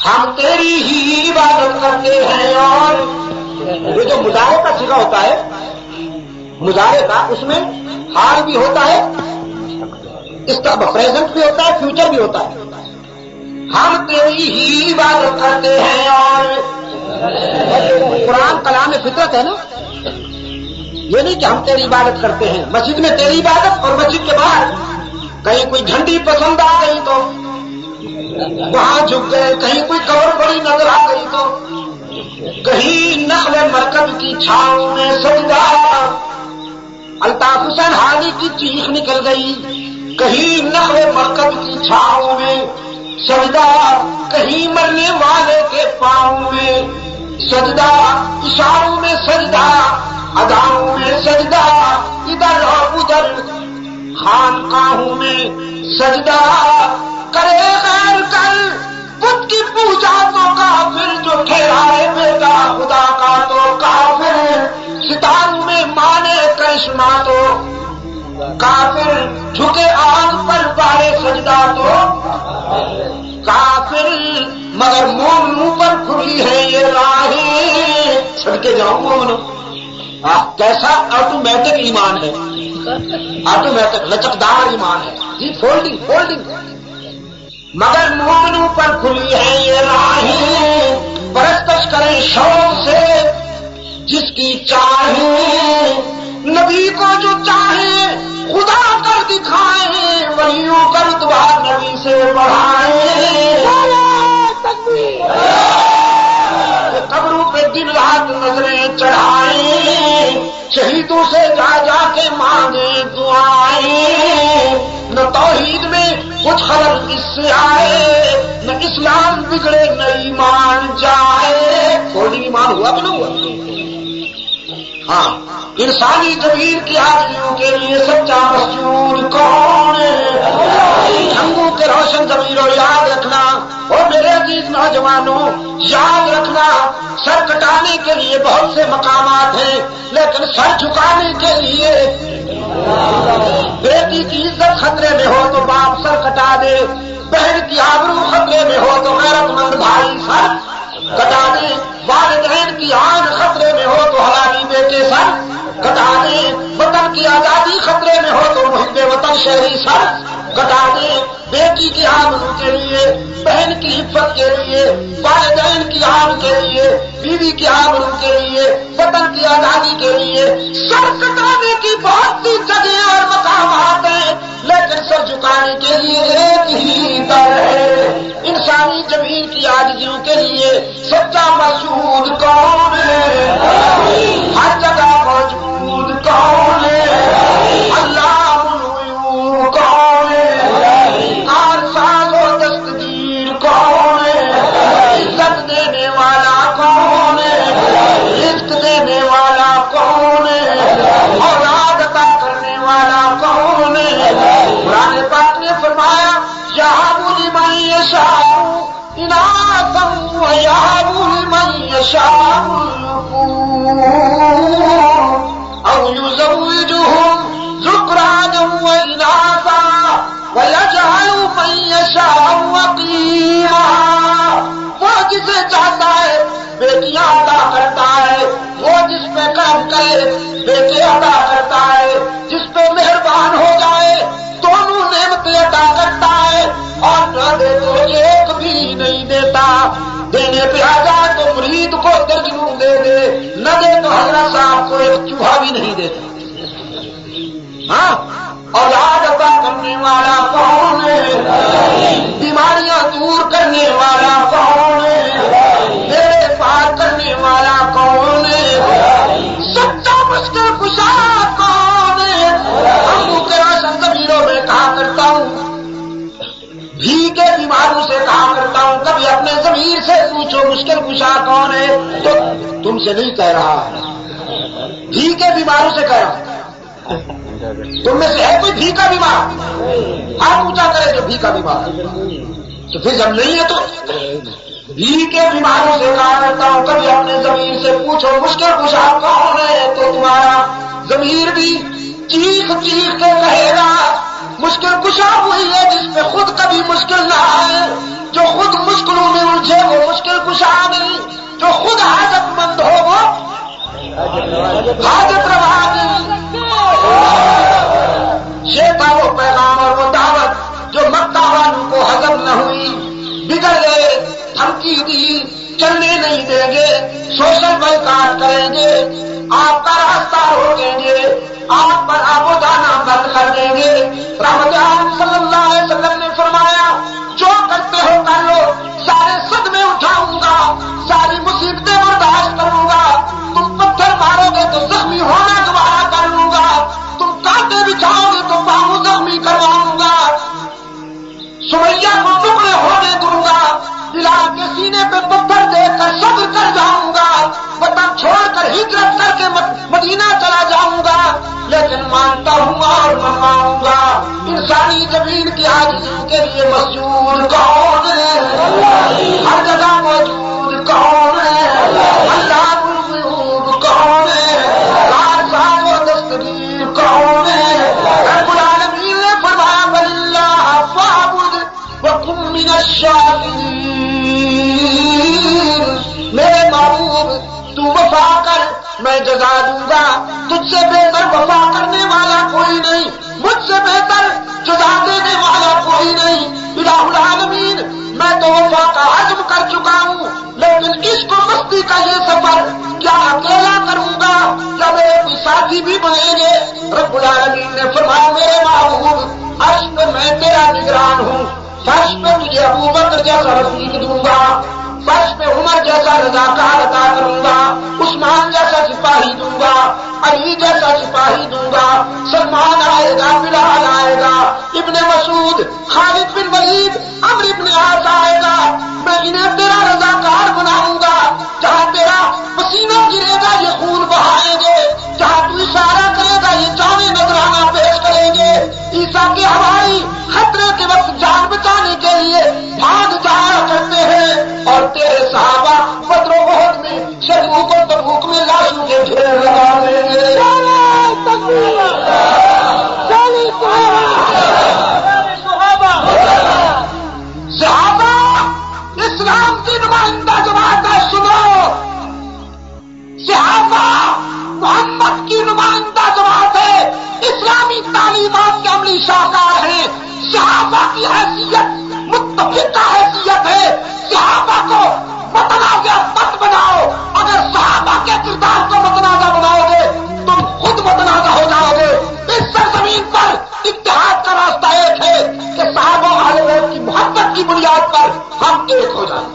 ہم تیری ہی عبادت کرتے ہیں. اور یہ جو مضارع کا صیغہ ہوتا ہے، مضارع کا، اس میں حال بھی ہوتا ہے، پریزنٹ بھی ہوتا ہے، فیوچر بھی ہوتا ہے. ہم تیری ہی عبادت کرتے ہیں. اور قرآن کلام فطرت ہے نا، یہ نہیں کہ ہم تیری عبادت کرتے ہیں. مسجد میں تیری عبادت، اور مسجد کے باہر کہیں کوئی جھنڈی پسند آ گئی تو وہاں جھک گئے، کہیں کوئی قبر بڑی نظر آ گئی تو کہیں نخل مرکب کی چھاؤں میں سجدہ، الطاف حسین حاجی کی چیخ نکل گئی، کہیں نخل مرکب کی چھاؤں میں سجدہ، کہیں مرنے والے کے پاؤں میں سجدہ، اشاروں میں سجدہ، اداؤں میں سجدہ، ادھر اور ادھر خانقاہوں میں سجدہ. کرے غیر کر بت کی پوجا تو کافر، جو ٹھہرائے بیٹا خدا کا تو کافر، ستاروں میں مانے کرشمہ تو کافر، جھکے آگ پر پارے سجدہ تو کافر. مگر مومنوں پر کھلی ہے یہ راہیں، صدقے جاؤں مومنوں. کیسا آٹومیٹک ایمان ہے، آٹومیٹک لچکدار ایمان ہے جی، فولڈنگ. مگر مومنوں پر کھلی ہے یہ راہیں، پرستش کریں شوق سے جس کی چاہے، نبی کو جو چاہے خدا کر دکھائیں، ولیوں کا رتبہ نبی سے بڑھائیں. قبروں پہ دن رات نظریں چڑھائیں، شہیدوں سے جا جا کے مانگیں دعائیں. نہ توحید میں کچھ خلل اس سے آئے، نہ اسلام بگڑے نہ ایمان جائے. تھوڑی ایمان ہوا کہ نہ ہوا؟ ہاں. انسانی ضمیر کی آدمیوں کے لیے سچا مسجون کون ہے؟ جنگوں کے روشن ضمیروں یاد رکھنا. اور میرے عزیز نوجوانوں یاد رکھنا، سر کٹانے کے لیے بہت سے مقامات ہیں، لیکن سر جھکانے کے لیے بیٹی کی عزت خطرے میں ہو تو باپ سر کٹا دے، بہن کی آبرو خطرے میں ہو تو غیرت مند بھائی سر کٹا دے، والدین کی آن خطرے میں ہو تو حلالی بیٹے سر کٹا دے، وطن کی آزادی خطرے میں ہو تو محب وطن شہری سر کٹا دے. بیٹی کی آبرو کے لیے، بہن کی عفت کے لیے، والدین کی آن کے لیے، بیوی کی آبرو کے لیے، وطن کی آزادی کے لیے سر کٹانے کی بہت سی جگہیں اور مقامات ہیں، لیکن سر جھکانے کے لیے ایک ہی در ہے. انسانی زمین کی عاجزیوں کے لیے سچا مسجود کون ہے؟ ہر جگہ موجود کون ہے؟ اللہ الغیوب کون ہے؟ کارساز و دستگیر کون ہے؟ عزت دینے والا کون ہے؟ رزق دینے والا کون ہے؟ اولاد عطا کرنے والا کون ہے؟ قرآن پاک نے فرمایا یہب لمن یشاء اناثا ویہب لمن یشاء او یزوجہم ذکرانا واناثا ویجعل من یشاء عقیما. وہ جسے چاہتا ہے بیٹیاں عطا کرتا ہے، وہ جس پہ کرم کرے بیٹے عطا کرتا ہے، جس پہ مہربان ہو جائے دونوں نعمتیں عطا کرتا ہے، اور نہ دے تو ایک بھی نہیں دیتا. دینے پہ آ جائے تو مرید کو درجنوں دے دے، نہ دے تو حضرت صاحب کو ایک چوہا بھی نہیں دیتا. ہاں. اولاد عطا کرنے والا کون ہے؟ بیماریاں دور کرنے والا کون ہے؟ میرے پار کرنے والا کون ہے؟ سچا مشکل کشا کون ہے؟ ہم کے روشن ضمیروں میں کہا کرتا ہوں، بھی کے بیماروں سے کہا کرتا ہوں، کبھی اپنے ضمیر سے پوچھو مشکل کشا کون ہے، تو تم سے نہیں کہہ رہا، بھی کے بیماروں سے کہہ رہا. تم میں سے ہے کوئی بھی کا بیمار؟ ہاتھ اونچا کرے جو بھی کا بیمار، تو پھر جب نہیں ہے تو بھی کے بیماروں سے کہا کرتا ہوں، کبھی اپنے ضمیر سے پوچھو مشکل کشا کون ہے، تو تمہارا ضمیر بھی چیخ چیخ کے کہے گا مشکل کشا وہی ہے جس پہ خود کبھی مشکل نہ آئے، جو خود مشکلوں میں الجھے وہ کشا نہیں، جو خود حاجت مند ہو وہ حاجت روا نہیں۔ یہ تھا وہ پیغام اور وہ دعوت جو مکہ والوں کو ہضم نہ ہوئی، بگڑ گئے، دھمکی دی، چلنے نہیں دیں گے، سوشل بائیکاٹ کریں گے، آپ کا راستہ روکیں گے، آپ پر آب و دانا بند کر دیں گے۔ رحمت عالم صلی اللہ علیہ وسلم نے فرمایا جو کرتے ہو کر لو، سارے صدمے اٹھاؤں گا، ساری مصیبتیں برداشت کروں گا، تم پتھر مارو گے تو زخمی ہونا گوارا کر لوں گا، تم کانٹے بچھاؤ گے تو پاؤں زخمی کرواؤں گا، سمیہ کو ٹکڑے ہونے دوں گا، بلال کے سینے پہ پتھر دے کر صبر کر جاؤں گا، وطن چھوڑ کر ہجرت کر کے مدینہ چلا جاؤں گا، لیکن مانتا ہوں اور منواؤں گا۔ انسانی زمین کی عاجزی کے لیے مسجود کون ہے؟ ہر جگہ موجود کون ہے؟ اللہ الغیوب کون ہے؟ کارساز و دستگیر کون ہے؟ رب العالمین نے فرمایا وَلِلَّهَ فَاعْبُدْ وَكُن مِّنَ الشَّاکِرِینَ۔ میرے محبوب تو وفا کر، میں جزا دوں گا، تجھ سے بہتر وفا کرنے والا کوئی نہیں، مجھ سے بہتر جزا دینے والا کوئی نہیں۔ الہ العالمین میں تو وفا کا عزم کر چکا ہوں، لیکن عشق و مستی کا یہ سفر کیا اکیلا کروں گا یا میرے کوئی ساتھی بھی بنیں گے؟ رب العالمین نے فرمایا میرے محبوب عرش پہ میں تیرا نگران ہوں، فرش پہ تجھے ابو بکر جیسا رفیق دوں گا، فرش پہ عمر جیسا رضاکار عطا کروں گا، عثمان جیسا سپاہی دوں گا، علی جیسا سپاہی دوں گا، سلمان آئے گا، بلال آئے گا، ابن مسعود، خالد بن ولید، عمرو بن عاص آئے گا، میں انہیں تیرا رضاکار بناؤں گا، جہاں تیرا پسینہ گرے گا یہ خون بہائیں گے، جہاں تو اشارہ کرے گا یہ جامع نذرانہ پیش کریں گے۔ عیسیٰ کے ہماری خطرے کے وقت جان بچانے کے لیے بھاگ جایا کرتے ہیں، اور تیرے صحابہ بدر و احد میں شرموک و تبوک میں لاشوں کے ڈھیر لگا دیں گے۔ صحابہ اسلام کی نمائندہ جماعت ہے، سنو، صحابہ محمد کی نمائندہ جماعت ہے، اسلامی تعلیمات کے عملی شاہکار ہیں، صحابہ کی حیثیت متفقہ حیثیت ہے، صحابہ کو متنازع مت بناؤ، اگر صحابہ کے کردار کو متنازع بناؤ گے تم خود متنازع ہو جاؤ گے۔ اس سرزمین پر اتحاد کا راستہ ایک ہے کہ صحابہ اہل بیت کی محبت کی بنیاد پر ہم ایک ہو جائیں۔